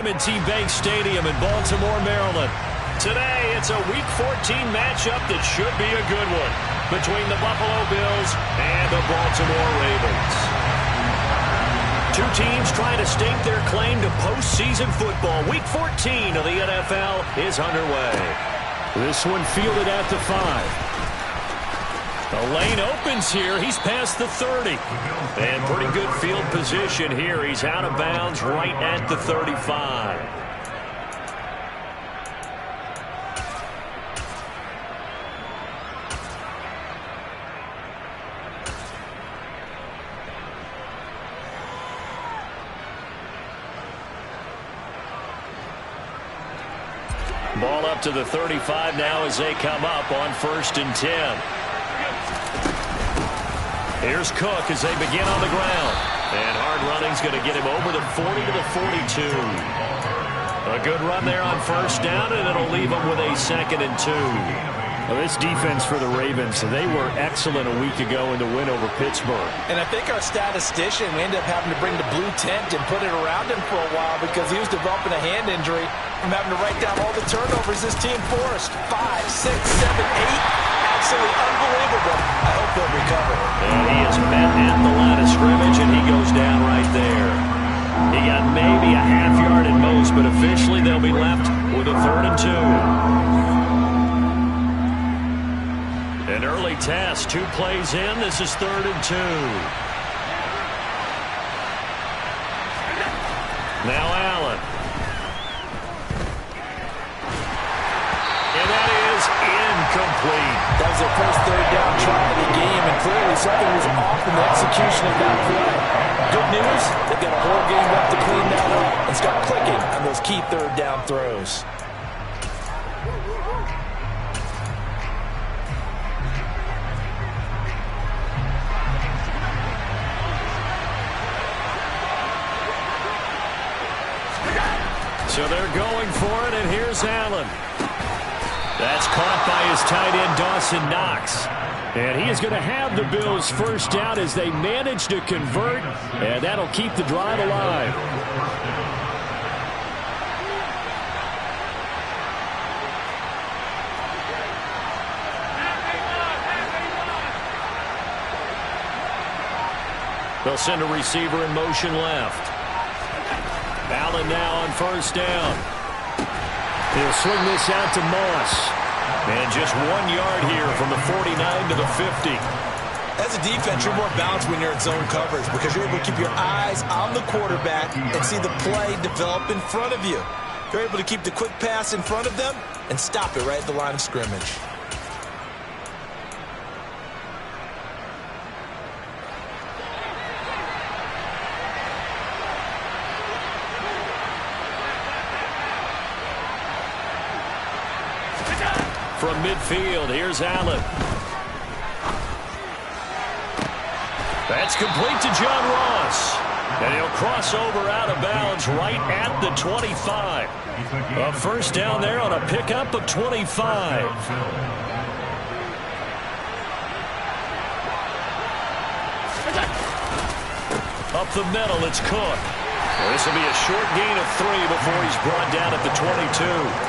T-Bank Stadium in Baltimore, Maryland. Today, it's a Week 14 matchup that should be a good one between the Buffalo Bills and the Baltimore Ravens. Two teams trying to stake their claim to postseason football. Week 14 of the NFL is underway. This one fielded at the 5. The lane opens here. He's past the 30. And pretty good field position here. He's out of bounds right at the 35. Ball up to the 35 now as they come up on 1st and 10. Here's Cook as they begin on the ground. And hard running's going to get him over the 40 to the 42. A good run there on 1st down, and it'll leave him with a 2nd and 2. Well, this defense for the Ravens, they were excellent a week ago in the win over Pittsburgh. And I think our statistician, we ended up having to bring the blue tent and put it around him for a while because he was developing a hand injury from having to write down all the turnovers this team forced. 5, 6, 7, 8. Absolutely unbelievable. I hope they'll recover. And he is met at the line of scrimmage, and he goes down right there. He got maybe a half yard at most, but officially they'll be left with a 3rd and 2. An early test, 2 plays in. This is 3rd and 2. Now Allen. And that is incomplete. That was their first 3rd down try of the game, and clearly something was off in the execution of that play. Good news, they've got a whole game left to clean that up and start clicking on those key 3rd down throws. So they're going for it, and here's Allen. That's caught by his tight end, Dawson Knox. And he is going to have the Bills' 1st down as they manage to convert, and that'll keep the drive alive. They'll send a receiver in motion left. Allen now on 1st down. He'll swing this out to Moss. And just 1 yard here from the 49 to the 50. As a defense, you're more balanced when you're in zone coverage because you're able to keep your eyes on the quarterback and see the play develop in front of you. You're able to keep the quick pass in front of them and stop it right at the line of scrimmage. From midfield, here's Allen. That's complete to John Ross. And he'll cross over out of bounds right at the 25. A 1st down there on a pickup of 25. Up the middle, it's Cook. Well, this will be a short gain of 3 before he's brought down at the 22.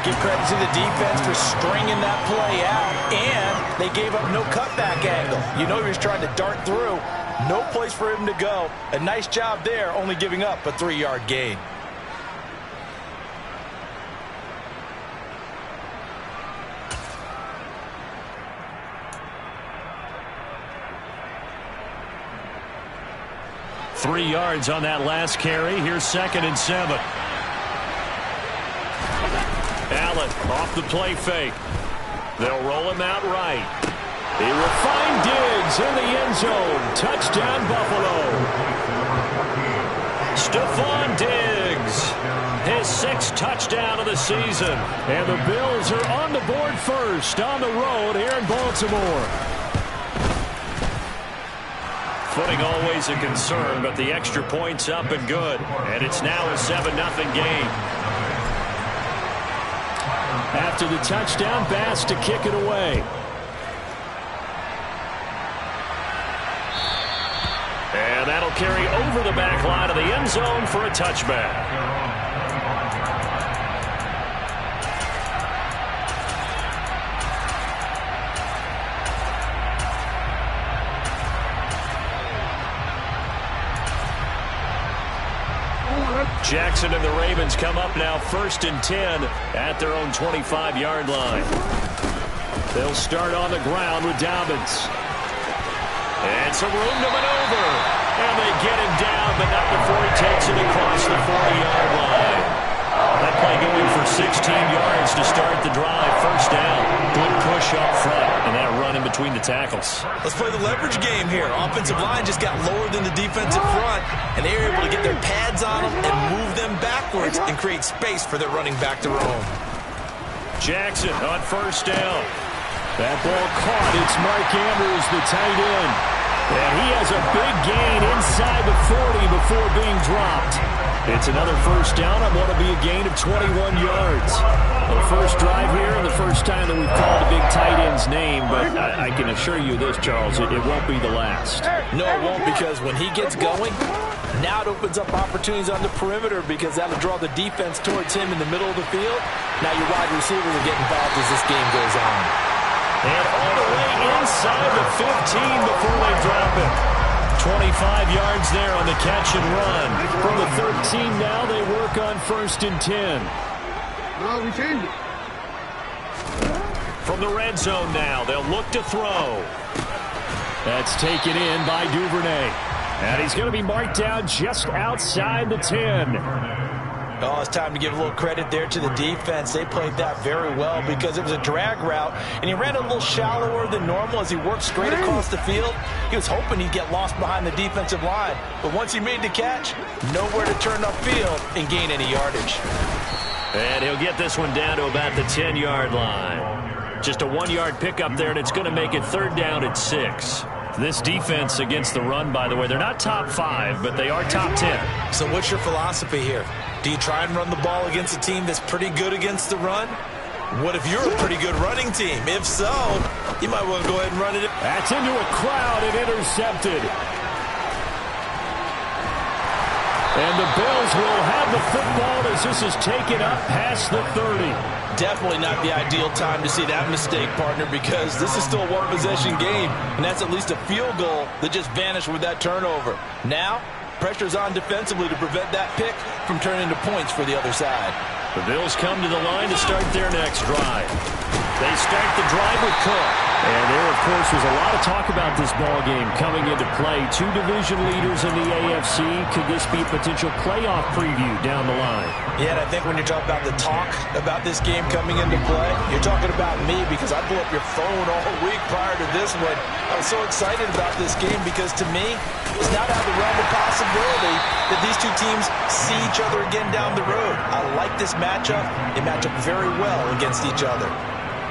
Give credit to the defense for stringing that play out, and they gave up no cutback angle. You know he was trying to dart through. No place for him to go. A nice job there, only giving up a 3-yard gain. Three yards on that last carry. Here's 2nd and 7. Allen off the play fake. They'll roll him out right. He will find Diggs in the end zone. Touchdown, Buffalo. Stephon Diggs, his 6th touchdown of the season. And the Bills are on the board first on the road here in Baltimore. Footing always a concern, but the extra point's up and good. And it's now a 7-0 game. After the touchdown, Bass to kick it away. And that'll carry over the back line of the end zone for a touchback. Jackson and the Ravens come up now 1st and 10 at their own 25-yard line. They'll start on the ground with Dobbins. And some room to maneuver. And they get him down, but not before he takes it across the 40-yard line. That play going for 16 yards to start the drive. 1st down. Good push up front. And that run in between the tackles. Let's play the leverage game here. Offensive line just got lower than the defensive front. And they were able to get their pads on them and move them backwards and create space for their running back to roam. Jackson on 1st down. That ball caught. It's Mark Andrews, the tight end. And he has a big gain inside the 40 before being dropped. It's another 1st down. I want to be a gain of 21 yards. The first drive here and the first time that we've called a big tight end's name, but I can assure you this, Charles, it won't be the last. No, it won't, because when he gets going, now it opens up opportunities on the perimeter because that'll draw the defense towards him in the middle of the field. Now your wide receivers will get involved as this game goes on. And all the way inside the 15 before they drop it. 25 yards there on the catch and run. From the 13 now, they work on 1st and 10. No, we changed it. From the red zone now, they'll look to throw. That's taken in by Duvernay. And he's going to be marked down just outside the 10. Oh, it's time to give a little credit there to the defense. They played that very well because it was a drag route, and he ran a little shallower than normal as he worked straight across the field. He was hoping he'd get lost behind the defensive line, but once he made the catch, nowhere to turn upfield and gain any yardage. And he'll get this one down to about the 10-yard line. Just a 1-yard pickup there, and it's going to make it 3rd down at 6. This defense against the run, by the way, they're not top 5, but they are top 10. So what's your philosophy here? Do you try and run the ball against a team that's pretty good against the run? What if you're a pretty good running team? If so, you might want to go ahead and run it. That's into a crowd and intercepted. And the Bills will have the football as this is taken up past the 30. Definitely not the ideal time to see that mistake, partner, because this is still a one-possession game, and that's at least a field goal that just vanished with that turnover. Now, pressure's on defensively to prevent that pick from turning into points for the other side. The Bills come to the line to start their next drive. They start the drive with Cook. And there, of course, was a lot of talk about this ball game coming into play. 2 division leaders in the AFC. Could this be a potential playoff preview down the line? Yeah, and I think when you're talking about the talk about this game coming into play, you're talking about me because I blew up your phone all week prior to this one. I was so excited about this game because, to me, it's not out of the realm of possibility that these two teams see each other again down the road. I like this matchup. They match up very well against each other.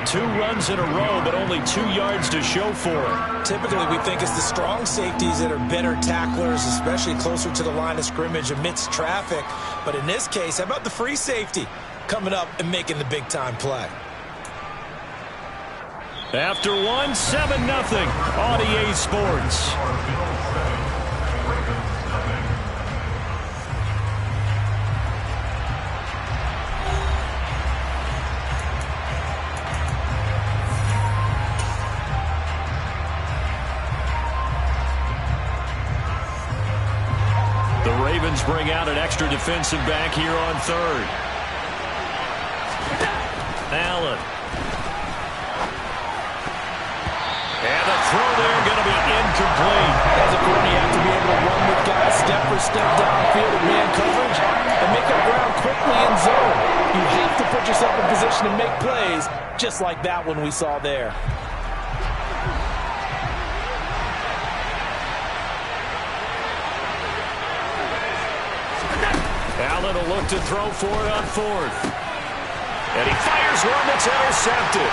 2 runs in a row, but only 2 yards to show for it. Typically, we think it's the strong safeties that are better tacklers, especially closer to the line of scrimmage amidst traffic. But in this case, how about the free safety coming up and making the big-time play? After 1, 7-0 on EA Sports. Ravens bring out an extra defensive back here on 3rd. Allen. And the throw there going to be incomplete. As a corner, you have to be able to run with guys step for step downfield in man coverage and make up ground quickly in zone. You have to put yourself in position to make plays just like that one we saw there. Allen will look to throw for it on 4th. And he fires one that's intercepted.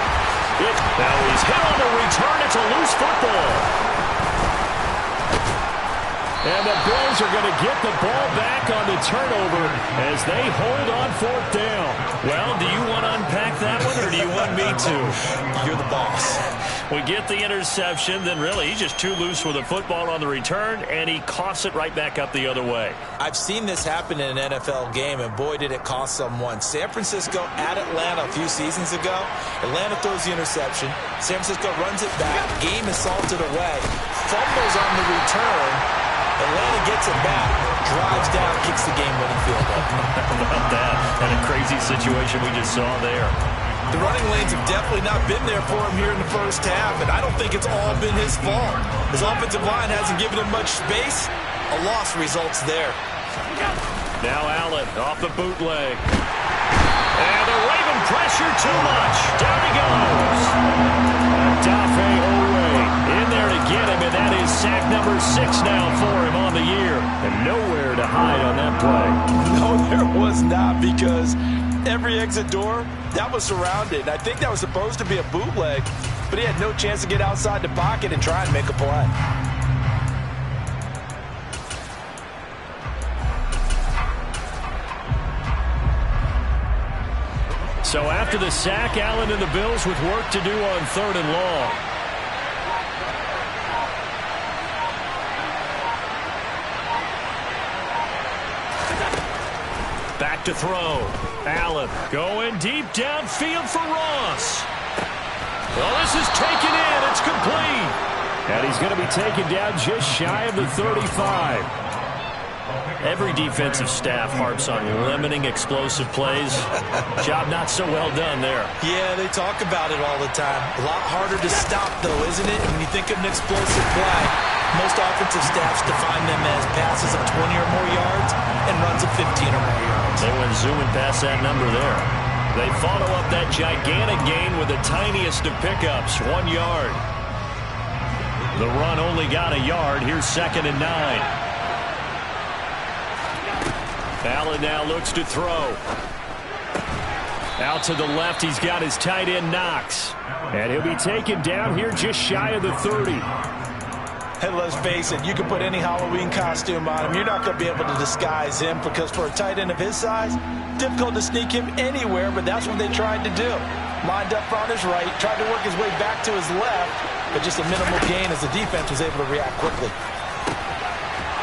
Now he's hit on the return. It's a loose football. And the Bills are going to get the ball back on the turnover as they hold on 4th down. Well, do you want to unpack that one, or do you want me to. You're the boss. We get the interception, then really he's just too loose with the football on the return, and he coughs it right back up the other way. I've seen this happen in an NFL game, and boy, did it cost someone. San Francisco at Atlanta a few seasons ago. Atlanta throws the interception. San Francisco runs it back. Game is salted away. Fumbles on the return. Atlanta gets it back, drives down, kicks the game-winning field goal. How about that? And a crazy situation we just saw there. The running lanes have definitely not been there for him here in the first half, and I don't think it's all been his fault. His offensive line hasn't given him much space. A loss results there. Now Allen off the bootleg. And the Raven pressure too much. Down he goes. Dafe Owe in there to get him, and that is sack number 6 now for him on the year. And nowhere to hide on that play. No, there was not, because every exit door, that was surrounded. I think that was supposed to be a bootleg, but he had no chance to get outside the pocket and try and make a play. So after the sack, Allen and the Bills with work to do on 3rd and long. Back to throw. Allen going deep downfield for Ross. Well, this is taken in. It's complete. And he's going to be taken down just shy of the 35. Every defensive staff harps on limiting explosive plays. Job not so well done there. Yeah, they talk about it all the time. A lot harder to stop, though, isn't it? When you think of an explosive play, most offensive staffs define them as passes of 20 or more yards and runs of 15 or more yards. They went zooming past that number there. They follow up that gigantic gain with the tiniest of pickups, 1 yard. The run only got a yard. Here's 2nd and 9. Allen now looks to throw. Out to the left, he's got his tight end Knox. And he'll be taken down here just shy of the 30. And let's face it, you can put any Halloween costume on him. You're not going to be able to disguise him, because for a tight end of his size, difficult to sneak him anywhere, but that's what they tried to do. Lined up on his right, tried to work his way back to his left, but just a minimal gain as the defense was able to react quickly.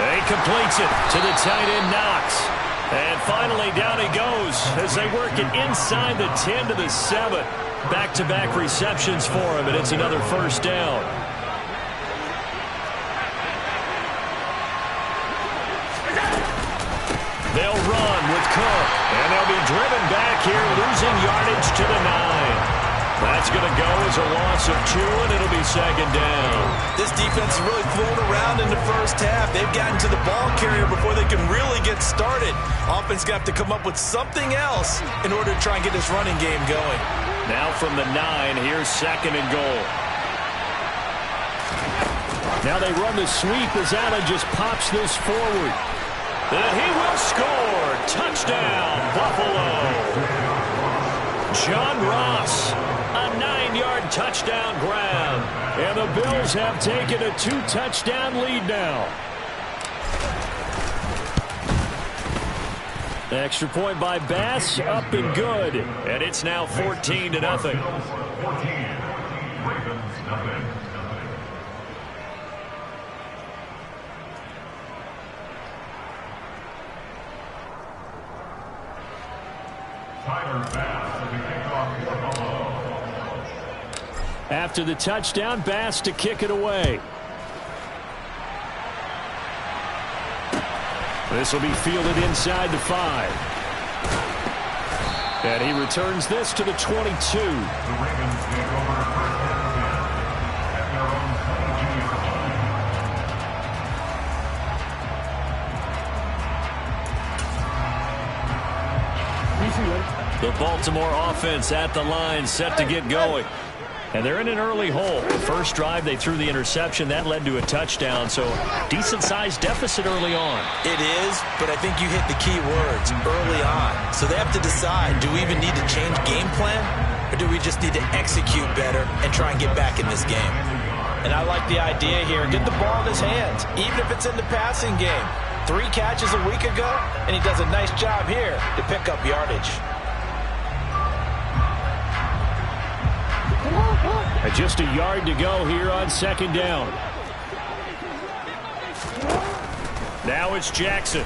He completes it to the tight end Knox. And finally, down he goes as they work it inside the 10 to the 7. Back-to-back receptions for him, and it's another first down. They'll run with Cook, and they'll be driven back here, losing yardage to the 9. That's going to go as a loss of 2, and it'll be 2nd down. This defense is really flown around in the first half. They've gotten to the ball carrier before they can really get started. Offense got to come up with something else in order to try and get this running game going. Now from the 9, here's 2nd and goal. Now they run the sweep as Allen just pops this forward. And he will score. Touchdown, Buffalo. John Ross. A 9-yard touchdown grab. And the Bills have taken a 2-touchdown lead now. Extra point by Bass, up and good. And it's now 14-0. After the touchdown, Bass to kick it away. This will be fielded inside the 5. And he returns this to the 22. The Baltimore offense at the line, set to get going. And they're in an early hole. First drive, they threw the interception. That led to a touchdown, so decent-sized deficit early on. It is, but I think you hit the key words, early on. So they have to decide, do we even need to change game plan, or do we just need to execute better and try and get back in this game? And I like the idea here. Get the ball in his hands, even if it's in the passing game. 3 catches a week ago, and he does a nice job here to pick up yardage. And just a yard to go here on second down. Now it's Jackson.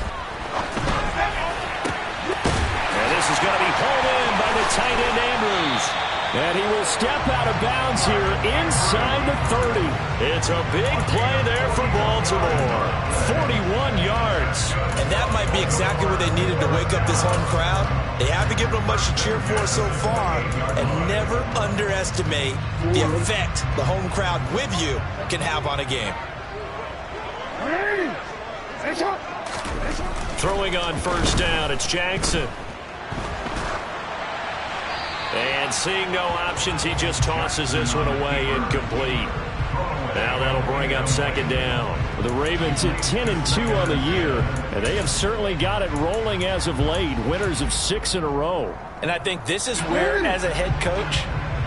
And this is going to be pulled in by the tight end Andrews. And he will step out of bounds here inside the 30. It's a big play there for Baltimore. 41 yards. And that might be exactly what they needed to wake up this home crowd. They haven't given them much to cheer for so far. And never underestimate the effect the home crowd with you can have on a game. Throwing on first down, it's Jackson. And seeing no options, he just tosses this one away, incomplete. Now that'll bring up second down. The Ravens at 10-2 on the year, and they have certainly got it rolling as of late. Winners of 6 in a row. And I think this is where, as a head coach,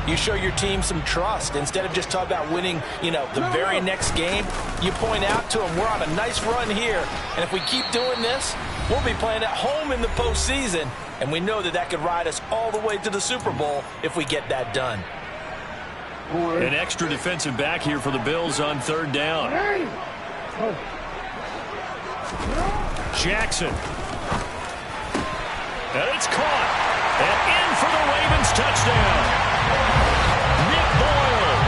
you show your team some trust. Instead of just talking about winning, the very next game, you point out to them, we're on a nice run here. And if we keep doing this, we'll be playing at home in the postseason. And we know that that could ride us all the way to the Super Bowl if we get that done. An extra defensive back here for the Bills on third down. Jackson. And it's caught. And in for the Ravens touchdown. Nick Boyle,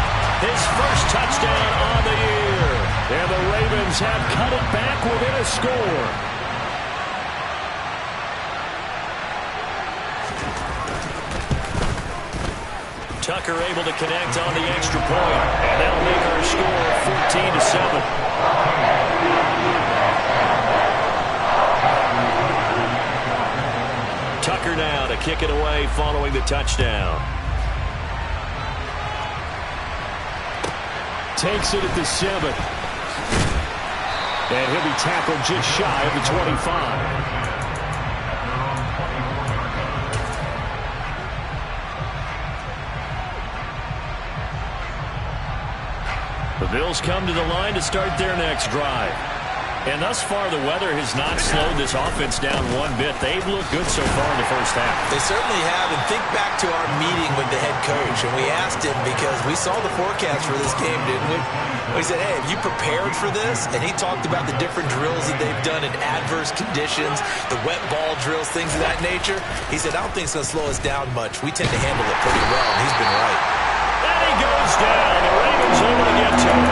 his first touchdown on the year. And the Ravens have cut it back within a score. Tucker able to connect on the extra point, and that'll make our score 14-7. Tucker now to kick it away following the touchdown. Takes it at the 7. And he'll be tackled just shy of the 25. The Bills come to the line to start their next drive. And thus far, the weather has not slowed this offense down one bit. They've looked good so far in the first half. They certainly have. And think back to our meeting with the head coach. And we asked him because we saw the forecast for this game, didn't we? We said, hey, have you prepared for this? And he talked about the different drills that they've done in adverse conditions, the wet ball drills, things of that nature. He said, I don't think it's going to slow us down much. We tend to handle it pretty well, and he's been right. And he goes down. The Ravens able to get to him.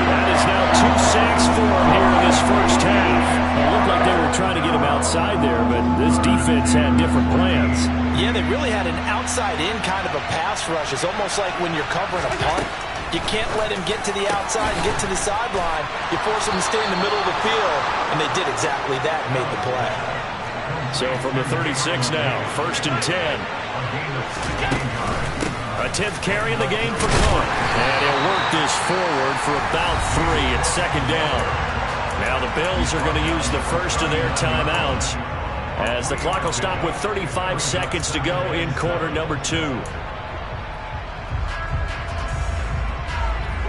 That is now 2 sacks for him here in this first half. It looked like they were trying to get him outside there, but this defense had different plans. Yeah, they really had an outside-in kind of a pass rush. It's almost like when you're covering a punt. You can't let him get to the outside and get to the sideline. You force him to stay in the middle of the field, and they did exactly that and made the play. So from the 36 now, 1st and 10. A 10th carry in the game for Cook. And he'll work this forward for about 3 at second down. Now the Bills are going to use the first of their timeouts as the clock will stop with 35 seconds to go in quarter number 2.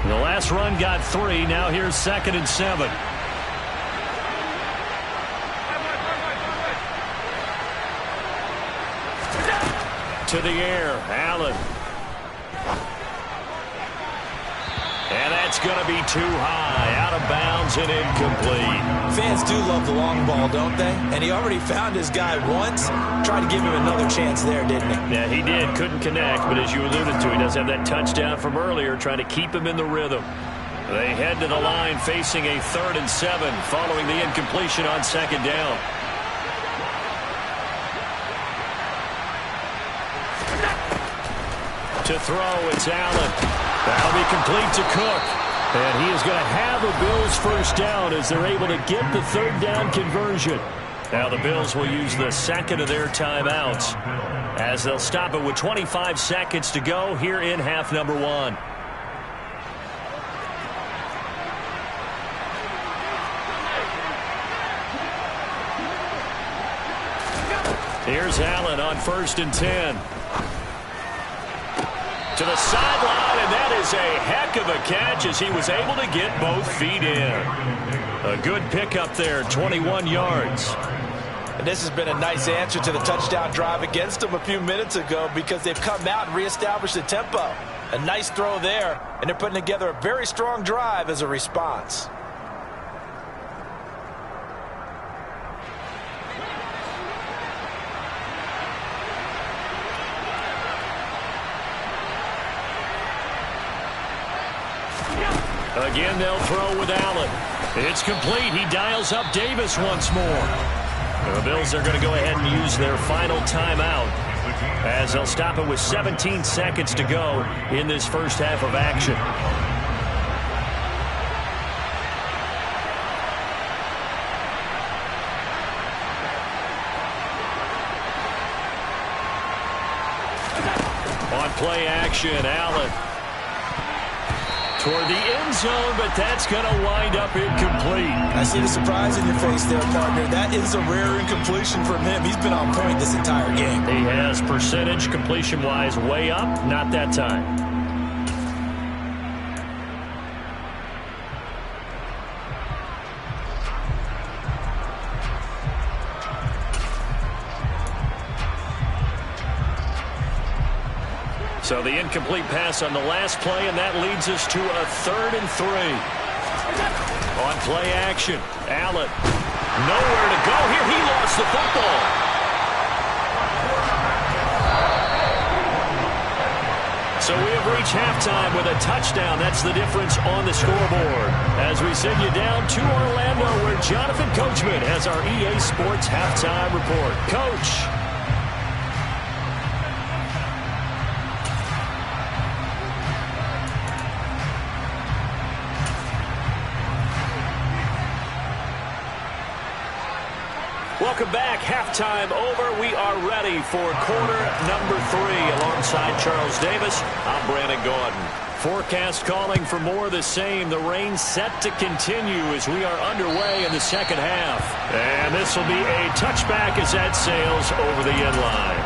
The last run got 3. Now here's 2nd and 7. To the air, Allen. And that's going to be too high, out of bounds and incomplete. Fans do love the long ball, don't they? And he already found his guy once. Tried to give him another chance there, didn't he? Yeah, he did. Couldn't connect, but as you alluded to, he does have that touchdown from earlier, trying to keep him in the rhythm. They head to the line facing a 3rd and 7 following the incompletion on second down. To throw, it's Allen. That'll be complete to Cook. And he is going to have a Bills first down as they're able to get the 3rd down conversion. Now the Bills will use the 2nd of their timeouts as they'll stop it with 25 seconds to go here in half number 1. Here's Allen on 1st and 10. To the sideline, and that is a heck of a catch as he was able to get both feet in. A good pickup there, 21 yards. this has been a nice answer to the touchdown drive against them a few minutes ago because they've come out and reestablished the tempo. A nice throw there, and they're putting together a very strong drive as a response. Again, they'll throw with Allen. It's complete. He dials up Davis once more. The Bills are going to go ahead and use their final timeout as they'll stop it with 17 seconds to go in this first half of action. On play action, Allen toward the end zone, but that's going to wind up incomplete. I see the surprise in your face there, partner. That is a rare incompletion from him. He's been on point this entire game. He has percentage completion-wise way up, not that time. So the incomplete pass on the last play, and that leads us to a 3rd and 3. On play action, Allen. Nowhere to go here. He lost the football. So we have reached halftime with a touchdown. That's the difference on the scoreboard. As we send you down to Orlando, where Jonathan Coachman has our EA Sports halftime report. Coach. Welcome back. Halftime over. We are ready for quarter number 3. Alongside Charles Davis, I'm Brandon Gaudin. Forecast calling for more of the same. The rain set to continue as we are underway in the second half. And this will be a touchback as that sails over the end line.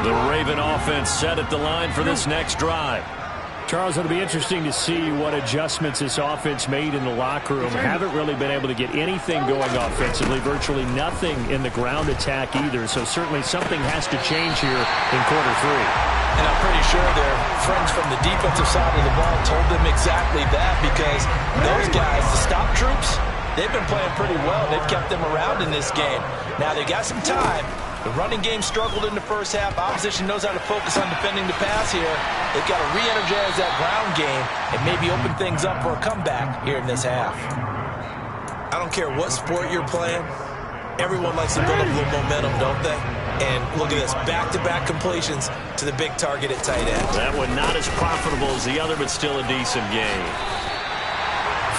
The Raven offense set at the line for this next drive. Charles, it'll be interesting to see what adjustments this offense made in the locker room. Haven't really been able to get anything going offensively, virtually nothing in the ground attack either. So certainly something has to change here in quarter 3. And I'm pretty sure their friends from the defensive side of the ball told them exactly that, because those guys, the stop troops, they've been playing pretty well. They've kept them around in this game. Now they got some time. The running game struggled in the first half. Opposition knows how to focus on defending the pass here. They've got to re-energize that ground game and maybe open things up for a comeback here in this half. I don't care what sport you're playing. Everyone likes to build up a little momentum, don't they? And look at this, back-to-back completions to the big target at tight end. That one not as profitable as the other, but still a decent gain.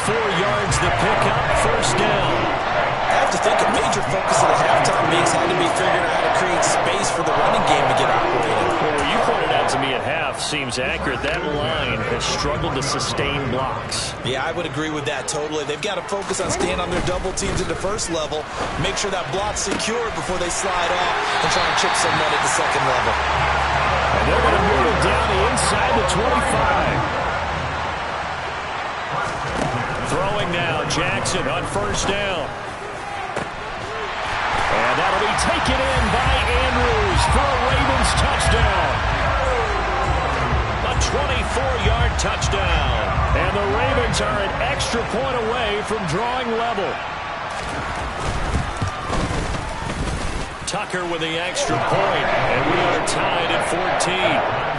4 yards the pickup, first down. I have to think a major focus of the halftime meetings had to be figuring out how to create space for the running game to get operated. Well, you pointed out to me at half seems accurate. That line has struggled to sustain blocks. Yeah, I would agree with that totally. They've got to focus on staying on their double teams at the first level, make sure that block's secured before they slide off and try and chip someone at the second level. And they're going to move it down the inside the 25. Throwing now, Jackson on first down. And that'll be taken in by Andrews for a Ravens touchdown. A 24-yard touchdown. And the Ravens are an extra point away from drawing level. Tucker with the extra point, and we are tied at 14.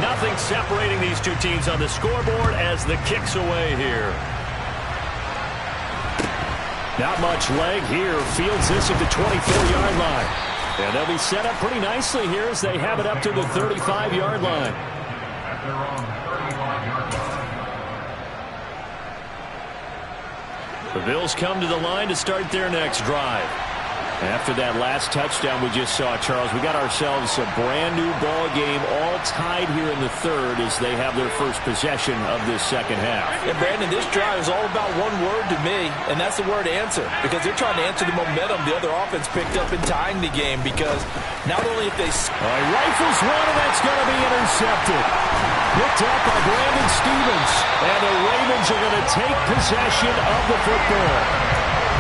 Nothing separating these two teams on the scoreboard as the kick's away here. Not much leg here. Fields this at the 24-yard line. And they'll be set up pretty nicely here as they have it up to the 35-yard line. The Bills come to the line to start their next drive. After that last touchdown we just saw, Charles, we got ourselves a brand-new ball game, all tied here in the third as they have their first possession of this second half. And, Brandon, this drive is all about one word to me, and that's the word answer, because they're trying to answer the momentum the other offense picked up in tying the game, because not only if they... rifles one, and that's going to be intercepted. Picked up by Brandon Stevens, and the Ravens are going to take possession of the football.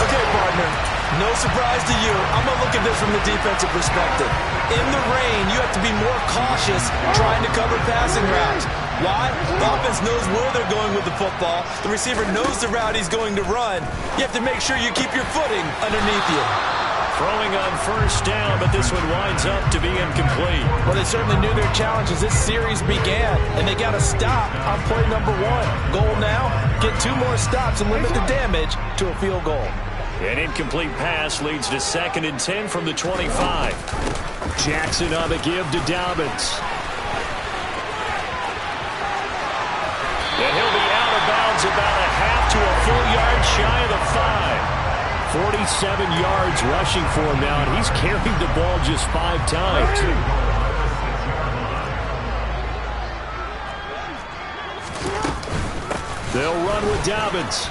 Okay, partner, no surprise to you. I'm going to look at this from the defensive perspective. In the rain, you have to be more cautious trying to cover passing routes. Why? The offense knows where they're going with the football. The receiver knows the route he's going to run. You have to make sure you keep your footing underneath you. Throwing on first down, but this one winds up to be incomplete. Well, they certainly knew their challenge as this series began, and they got to stop on play number 1. Goal now, get 2 more stops and limit the damage to a field goal. An incomplete pass leads to 2nd and 10 from the 25. Jackson on the give to Dobbins. And he'll be out of bounds about a half to a full yard shy of the 5. 47 yards rushing for him now, and he's carried the ball just 5 times. They'll run with Dobbins.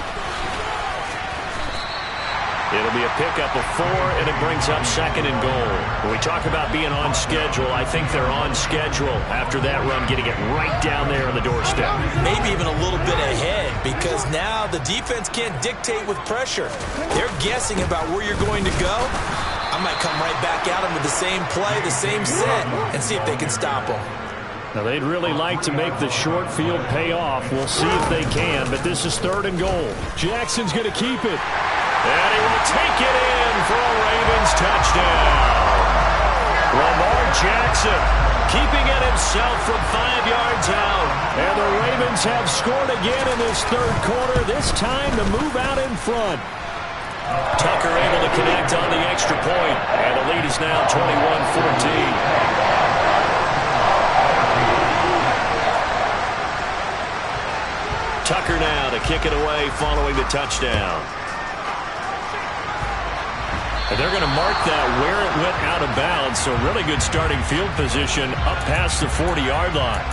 It'll be a pickup of 4, and it brings up 2nd and goal. When we talk about being on schedule, I think they're on schedule after that run, getting it right down there on the doorstep. Maybe even a little bit ahead, because now the defense can't dictate with pressure. They're guessing about where you're going to go. I might come right back at them with the same play, the same set, and see if they can stop them. Now, they'd really like to make the short field pay off. We'll see if they can, but this is 3rd and goal. Jackson's going to keep it. And he will take it in for a Ravens touchdown. Lamar Jackson keeping it himself from 5 yards out. And the Ravens have scored again in this 3rd quarter, this time to move out in front. Tucker able to connect on the extra point, and the lead is now 21-14. Tucker now to kick it away following the touchdown. And they're going to mark that where it went out of bounds, so really good starting field position up past the 40-yard line.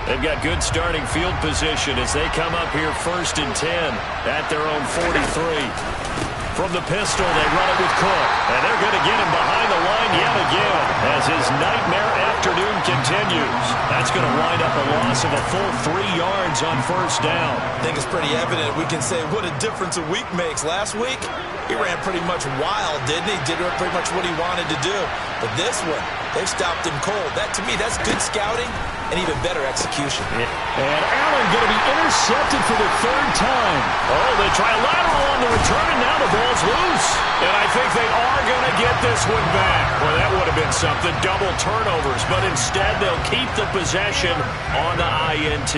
They've got good starting field position as they come up here 1st and 10 at their own 43. From the pistol, they run it with Cook. And they're going to get him behind the line yet again as his nightmare afternoon continues. That's going to wind up a loss of a full 3 yards on 1st down. I think it's pretty evident. We can say what a difference a week makes. Last week, he ran pretty much wild, didn't he? Did pretty much what he wanted to do. But this one, they've stopped him cold. That, to me, that's good scouting and even better execution. And Allen going to be intercepted for the 3rd time. Oh, they try a lateral on the return, and now the ball's loose. And I think they are going to get this one back. Well, that would have been something, double turnovers. But instead, they'll keep the possession on the INT.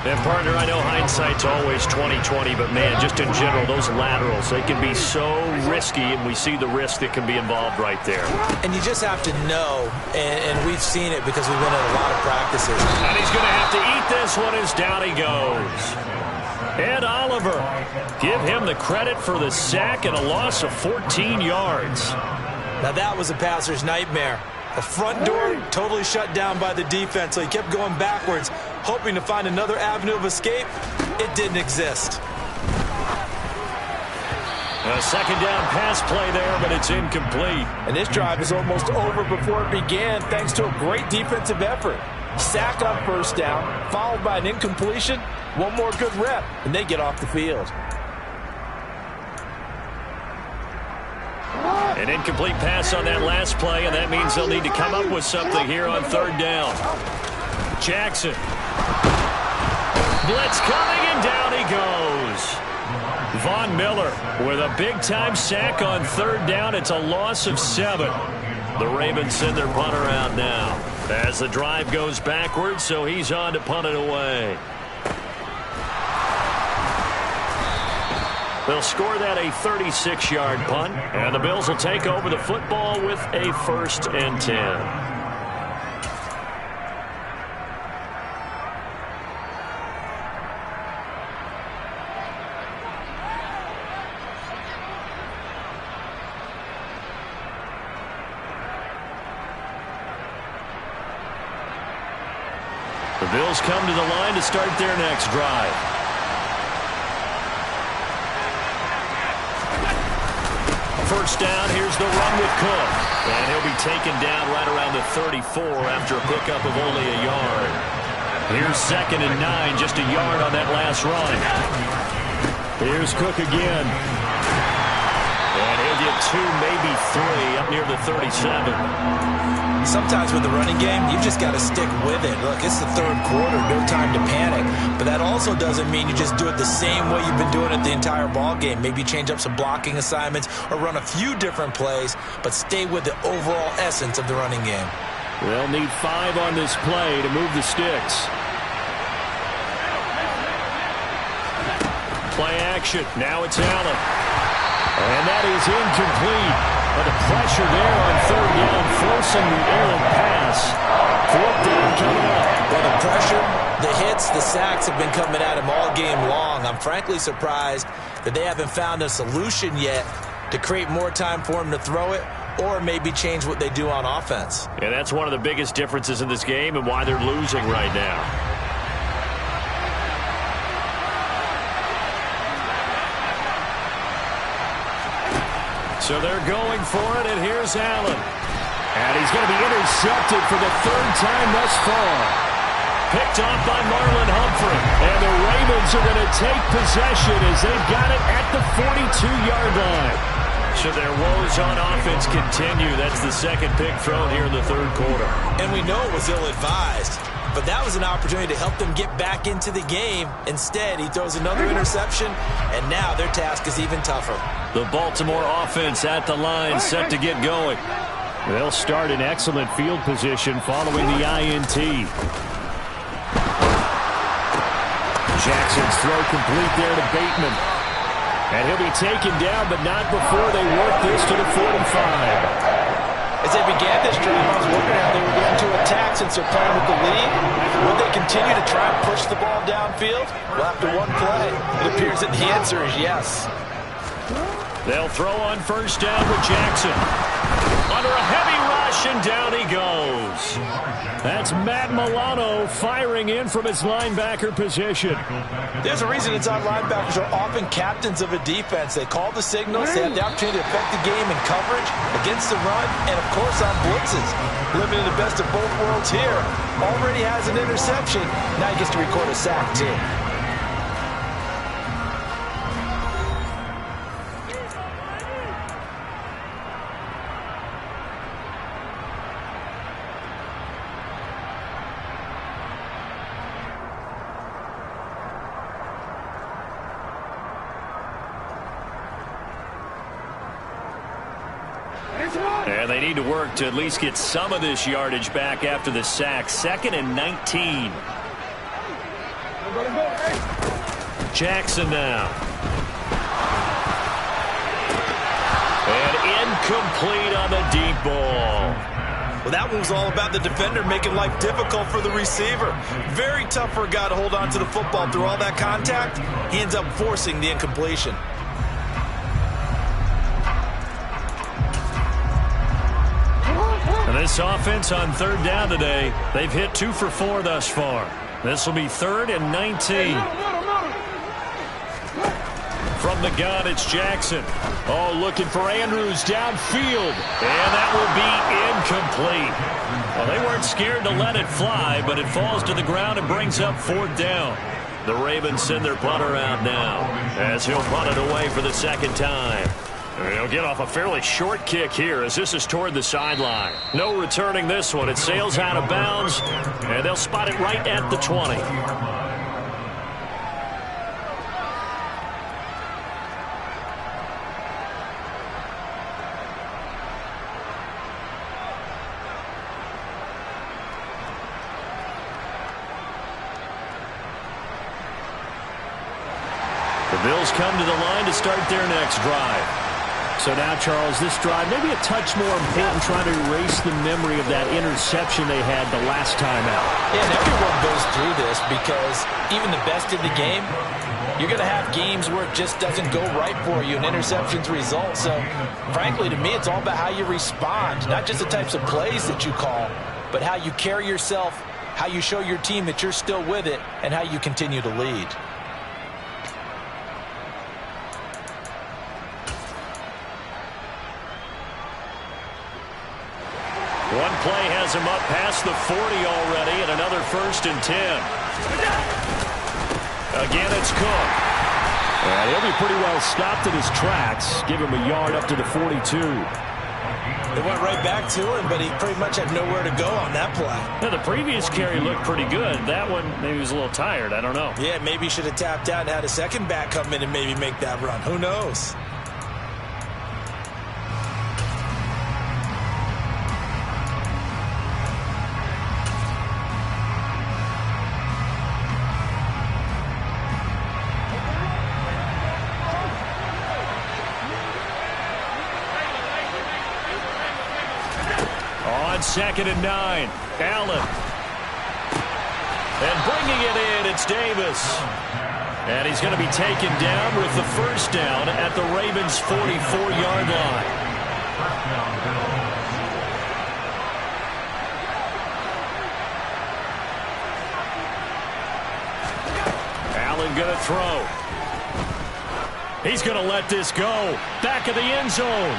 And, partner, I know hindsight's always 20/20, but, man, just in general, those laterals, they can be so risky, and we see the risk that can be involved right there. And you just have to know, and we've seen it because we've been at a lot of practices. And he's going to have to eat this one as down he goes. Ed Oliver, give him the credit for the sack and a loss of 14 yards. Now that was a passer's nightmare. The front door totally shut down by the defense, so he kept going backwards, hoping to find another avenue of escape. It didn't exist. A 2nd down pass play there, but it's incomplete. And this drive is almost over before it began, thanks to a great defensive effort. Sack on 1st down, followed by an incompletion. One more good rep, and they get off the field. An incomplete pass on that last play, and that means they'll need to come up with something here on 3rd down. Jackson. Blitz coming, and down he goes. Von Miller with a big-time sack on 3rd down. It's a loss of 7. The Ravens send their punter out now as the drive goes backwards, so he's on to punt it away. They'll score that a 36-yard punt, and the Bills will take over the football with a 1st and 10. The Bills come to the line to start their next drive. First down, here's the run with Cook. And he'll be taken down right around the 34 after a pickup of only a yard. Here's 2nd and 9, just a yard on that last run. Here's Cook again. And he'll get 2, maybe 3 up near the 37. Sometimes with the running game, you've just got to stick with it. Look, it's the 3rd quarter, no time to panic. But that also doesn't mean you just do it the same way you've been doing it the entire ball game. Maybe change up some blocking assignments or run a few different plays, but stay with the overall essence of the running game. They'll need 5 on this play to move the sticks. Play action. Now it's Allen. And that is incomplete. But the pressure there on 3rd down, forcing the errant pass. 4th down coming up. Well, the pressure, the hits, the sacks have been coming at him all game long. I'm frankly surprised that they haven't found a solution yet to create more time for him to throw it or maybe change what they do on offense. And that's one of the biggest differences in this game and why they're losing right now. So they're going for it, and here's Allen. And he's going to be intercepted for the 3rd time thus far. Picked off by Marlon Humphrey. And the Ravens are going to take possession as they've got it at the 42-yard line. So their woes on offense continue. That's the 2nd pick thrown here in the 3rd quarter. And we know it was ill-advised, but that was an opportunity to help them get back into the game. Instead, he throws another interception, and now their task is even tougher. The Baltimore offense at the line, set to get going. They'll start in excellent field position following the INT. Jackson's throw complete there to Bateman. And he'll be taken down, but not before they work this to the 45. As they began this drive, I was wondering how they were going to attack since they're playing with the lead. Would they continue to try and push the ball downfield? Well, after one play, it appears that the answer is yes. They'll throw on 1st down with Jackson. Under a heavy rush, and down he goes. That's Matt Milano firing in from his linebacker position. There's a reason inside linebackers are often captains of a defense. They call the signals. They have the opportunity to affect the game in coverage, against the run, and, of course, on blitzes. Living in the best of both worlds here. Already has an interception. Now he gets to record a sack, too. And they need to work to at least get some of this yardage back after the sack. 2nd and 19. Jackson now. And incomplete on the deep ball. Well, that one was all about the defender making life difficult for the receiver. Very tough for a guy to hold on to the football through all that contact. He ends up forcing the incompletion. And this offense on 3rd down today, they've hit 2 for 4 thus far. This will be 3rd and 19. From the gun, it's Jackson. Oh, looking for Andrews downfield. And that will be incomplete. Well, they weren't scared to let it fly, but it falls to the ground and brings up 4th down. The Ravens send their punter out now as he'll punt it away for the 2nd time. He'll get off a fairly short kick here as this is toward the sideline. No returning this one. It sails out of bounds, and they'll spot it right at the 20. The Bills come to the line to start their next drive. So now, Charles, this drive maybe a touch more important, trying to erase the memory of that interception they had the last time out. Yeah, and everyone goes through this because even the best in the game, you're going to have games where it just doesn't go right for you and interceptions result. So, frankly, to me, it's all about how you respond, not just the types of plays that you call, but how you carry yourself, how you show your team that you're still with it, and how you continue to lead. One play has him up past the 40 already, and another 1st and 10. Again, it's Cook. And he'll be pretty well stopped in his tracks. Give him a yard up to the 42. They went right back to him, but he pretty much had nowhere to go on that play. Now, the previous carry looked pretty good. That one, maybe he was a little tired. I don't know. Yeah, maybe he should have tapped out and had a second back come in and maybe make that run. Who knows? On 2nd and 9, Allen. And bringing it in, it's Davis. And he's going to be taken down with the 1st down at the Ravens' 44-yard line. Allen going to throw. He's going to let this go. Back of the end zone.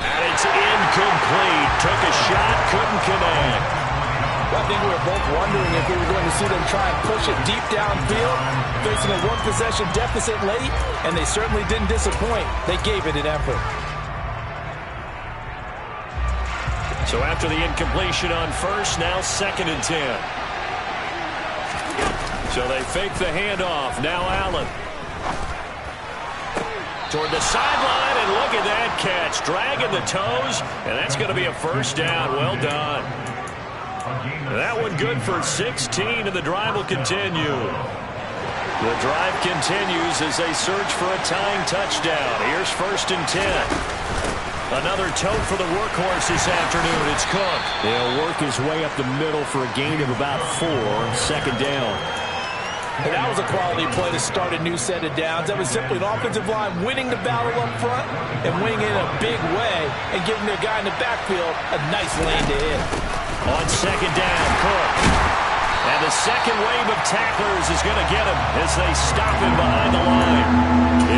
And it's incomplete. Took a shot, couldn't connect. Well, I think we were both wondering if we were going to see them try and push it deep downfield, facing a one-possession deficit late, and they certainly didn't disappoint. They gave it an effort. So after the incompletion on 1st, now 2nd and 10. So they fake the handoff. Now Allen. Toward the sideline, and look at that catch. Dragging the toes, and that's going to be a 1st down. Well done. That one good for 16, and the drive will continue. The drive continues as they search for a tying touchdown. Here's 1st and 10. Another tote for the workhorse this afternoon. It's Cook. He'll work his way up the middle for a gain of about 4, 2nd down. And that was a quality play to start a new set of downs. That was simply an offensive line winning the battle up front and winning it in a big way and giving their guy in the backfield a nice lane to hit. On 2nd down, Cook. And the second wave of tacklers is going to get him as they stop him behind the line.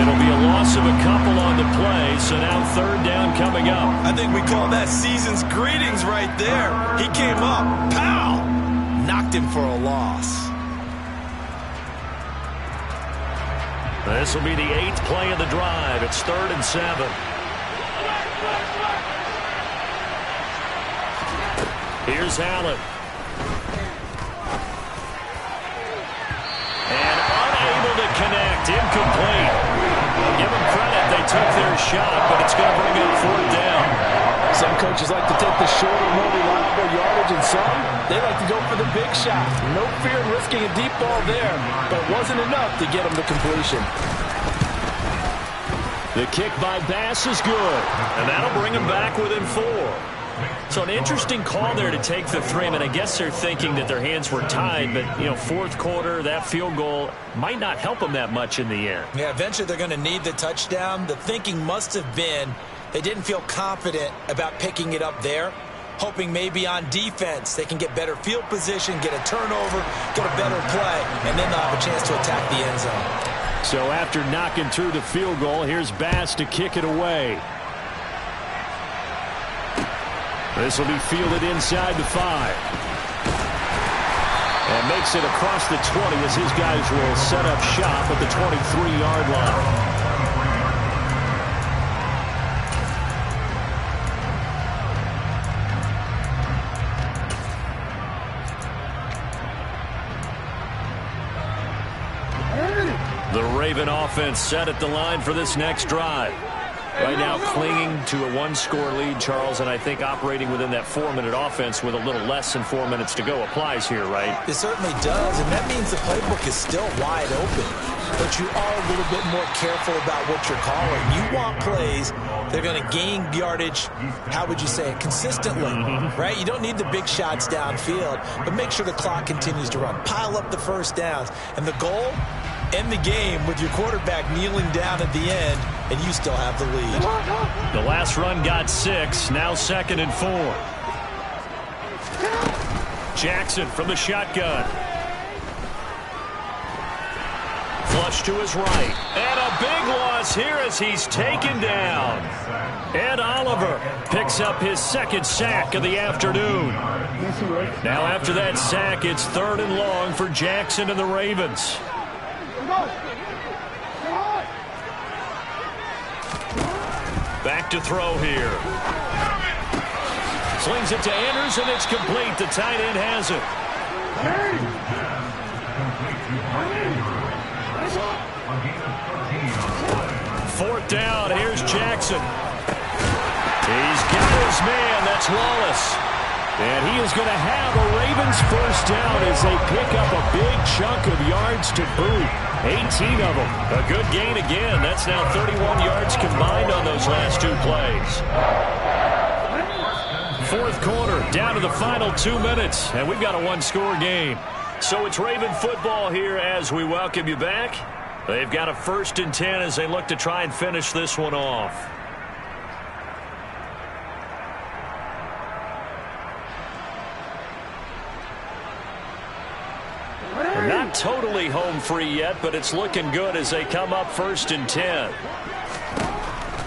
It'll be a loss of a couple on the play, so now 3rd down coming up. I think we call that season's greetings right there. He came up, pow, knocked him for a loss. This will be the 8th play of the drive. It's 3rd and 7. Here's Allen. And unable to connect. Incomplete. Give them credit. They took their shot, but it's going to bring up 4th down. Some coaches like to take the shorter, more reliable yardage, and some, they like to go for the big shot. No fear in risking a deep ball there, but it wasn't enough to get them to completion. The kick by Bass is good, and that'll bring him back within 4. So an interesting call there to take the 3. I mean, I guess they're thinking that their hands were tied, but, 4th quarter, that field goal might not help them that much in the end. Yeah, eventually they're going to need the touchdown. The thinking must have been they didn't feel confident about picking it up there, hoping maybe on defense they can get better field position, get a turnover, get a better play, and then they'll have a chance to attack the end zone. So after knocking through the field goal, here's Bass to kick it away. This will be fielded inside the 5. And makes it across the 20 as his guys will set up shop at the 23-yard line. The Raven offense set at the line for this next drive. Right now clinging to a one-score lead, Charles, and I think operating within that 4-minute offense with a little less than 4 minutes to go applies here, right? It certainly does, and that means the playbook is still wide open. But you are a little bit more careful about what you're calling. You want plays that are going to gain yardage, how would you say it, consistently, right? You don't need the big shots downfield, but make sure the clock continues to run. Pile up the first downs. And the goal, end the game with your quarterback kneeling down at the end, and you still have the lead. The last run got 6, now 2nd and 4. Jackson from the shotgun. Flush to his right. And a big loss here as he's taken down. Ed Oliver picks up his 2nd sack of the afternoon. Now after that sack, it's 3rd and long for Jackson and the Ravens. Back to throw here. Slings it to Andrews, and it's complete. The tight end has it. 4th down. Here's Jackson. He's got his man. That's Wallace. And he is going to have a Ravens first down as they pick up a big chunk of yards to boot. 18 of them. A good gain again. That's now 31 yards combined on those last 2 plays. 4th quarter, down to the final 2 minutes, and we've got a one-score game. So it's Raven football here as we welcome you back. They've got a 1st and 10 as they look to try and finish this one off. They're not totally home free yet, but it's looking good as they come up 1st and 10.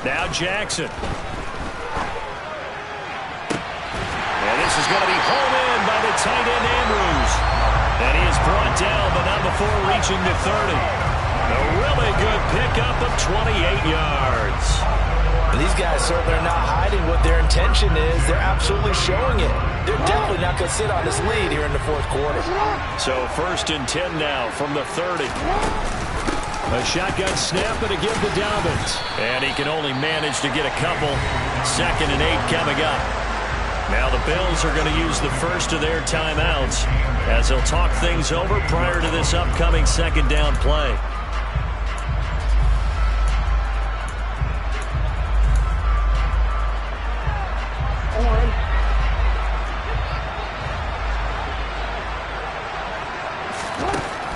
Now Jackson. And this is going to be home in by the tight end Andrews. And he is brought down, but not before reaching the 30. A really good pickup of 28 yards. These guys certainly are not hiding what their intention is. They're absolutely showing it. They're definitely not going to sit on this lead here in the 4th quarter. So 1st and 10 now from the 30. A shotgun snap and a give to Dobbins. And he can only manage to get a couple. 2nd and 8 coming up. Now the Bills are going to use the first of their timeouts as they'll talk things over prior to this upcoming 2nd down play.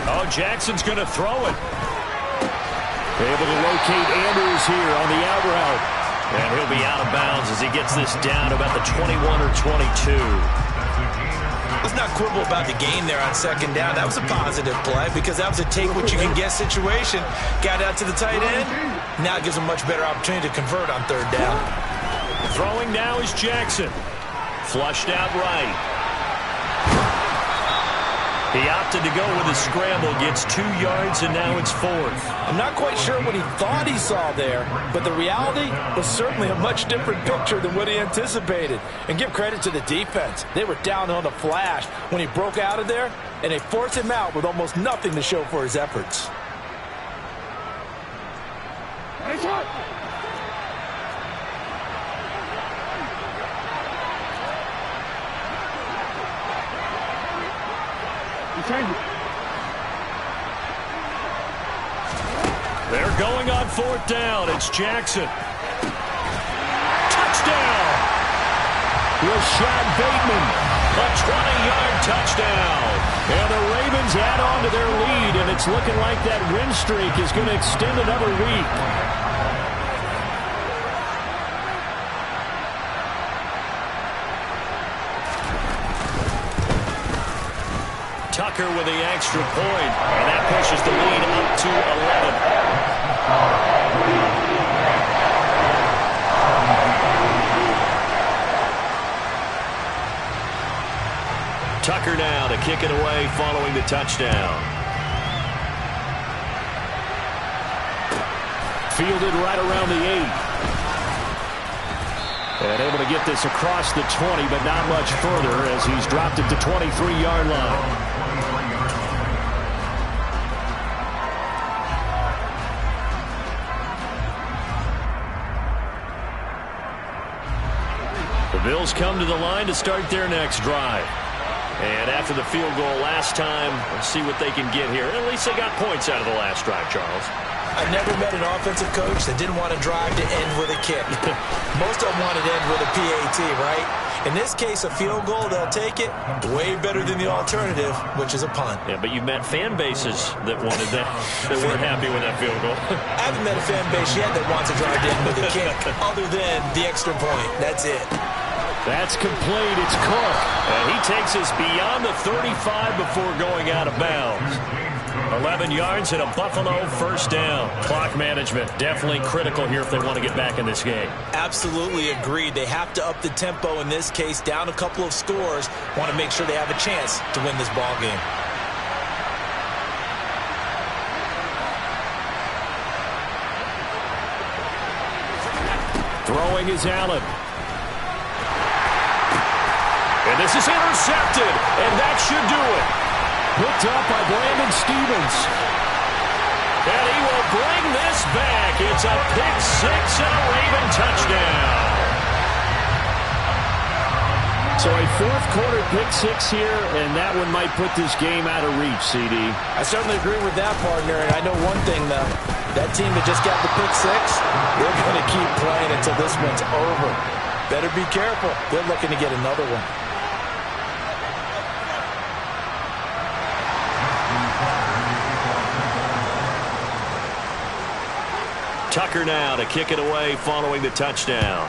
Oh, Jackson's going to throw it. Able to locate Andrews here on the out route. And he'll be out of bounds as he gets this down about the 21 or 22. Let's not quibble about the gain there on 2nd down. That was a positive play because that was a take-what-you-can-get situation. Got out to the tight end. Now it gives him a much better opportunity to convert on 3rd down. Throwing now is Jackson. Flushed out right. He opted to go with a scramble, gets 2 yards, and now it's 4th. I'm not quite sure what he thought he saw there, but the reality was certainly a much different picture than what he anticipated. And give credit to the defense. They were down on the flash when he broke out of there, and they forced him out with almost nothing to show for his efforts. Nice shot. They're going on 4th down. It's Jackson. Touchdown! Rashad Bateman. A 20-yard touchdown. And the Ravens add on to their lead, and it's looking like that win streak is going to extend another week. Tucker with the extra point, and that pushes the lead up to 11. Tucker now to kick it away following the touchdown. Fielded right around the 8. And able to get this across the 20, but not much further as he's dropped it to 23-yard line. Bills come to the line to start their next drive. And after the field goal last time, let's see what they can get here. At least they got points out of the last drive, Charles. I never met an offensive coach that didn't want to drive to end with a kick. Most of them wanted to end with a PAT, right? In this case, a field goal, they'll take it. Way better than the alternative, which is a punt. Yeah, but you've met fan bases that wanted that, that weren't happy with that field goal. I haven't met a fan base yet that wants to drive to end with a kick, other than the extra point. That's it. That's complete. It's Cook. And he takes us beyond the 35 before going out of bounds. 11 yards and a Buffalo first down. Clock management definitely critical here if they want to get back in this game. Absolutely agreed. They have to up the tempo in this case, down a couple of scores. Want to make sure they have a chance to win this ball game. Throwing is Allen. And this is intercepted, and that should do it. Picked up by Brandon Stevens. And he will bring this back. It's a pick six and a Raven touchdown. So a fourth-quarter pick six here, and that one might put this game out of reach, CD. I certainly agree with that, partner. And I know one thing, though. That team that just got the pick six, they're going to keep playing until this one's over. Better be careful. They're looking to get another one. Tucker now to kick it away following the touchdown.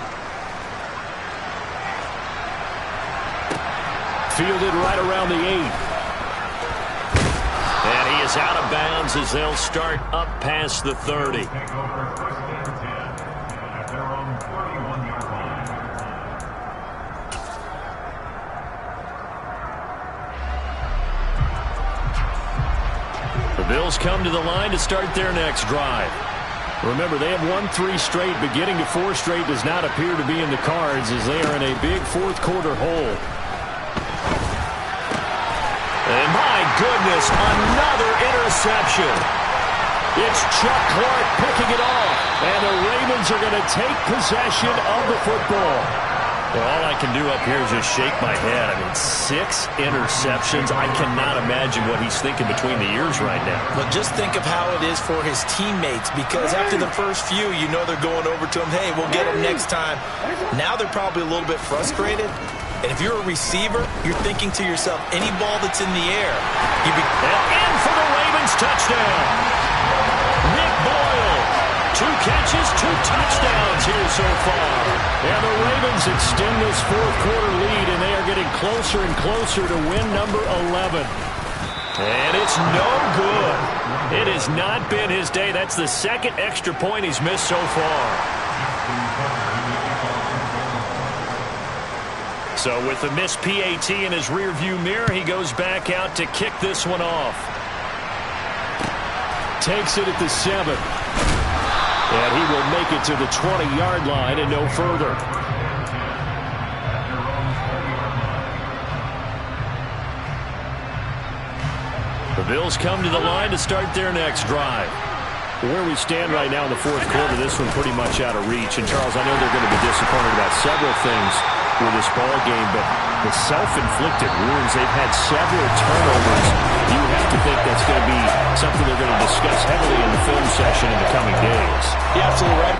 Fielded right around the 8. And he is out of bounds as they'll start up past the 30. The Bills come to the line to start their next drive. Remember, they have won 3 straight, but getting to 4 straight does not appear to be in the cards as they are in a big fourth-quarter hole. And my goodness, another interception. It's Chuck Clark picking it off, and the Ravens are going to take possession of the football. Well, all I can do up here is just shake my head. I mean, 6 interceptions. I cannot imagine what he's thinking between the ears right now. But just think of how it is for his teammates, because after the first few, you know they're going over to him, hey, we'll get him next time. Now they're probably a little bit frustrated. And if you're a receiver, you're thinking to yourself, any ball that's in the air, and in for the Ravens touchdown. Nick Boyle, 2 catches, 2 touchdowns here so far. And the Ravens extend this fourth-quarter lead, and they are getting closer and closer to win number 11. And it's no good. It has not been his day. That's the second extra point he's missed so far. So with the missed PAT in his rearview mirror, he goes back out to kick this one off. Takes it at the 7. And he will make it to the 20-yard line and no further. The Bills come to the line to start their next drive. Where we stand right now in the fourth quarter, this one pretty much out of reach. And, Charles, I know they're going to be disappointed about several things with this ball game, but the self-inflicted wounds, they've had several turnovers. You have to think that's going to be something they're going to discuss heavily in the film session in the coming days. You're absolutely right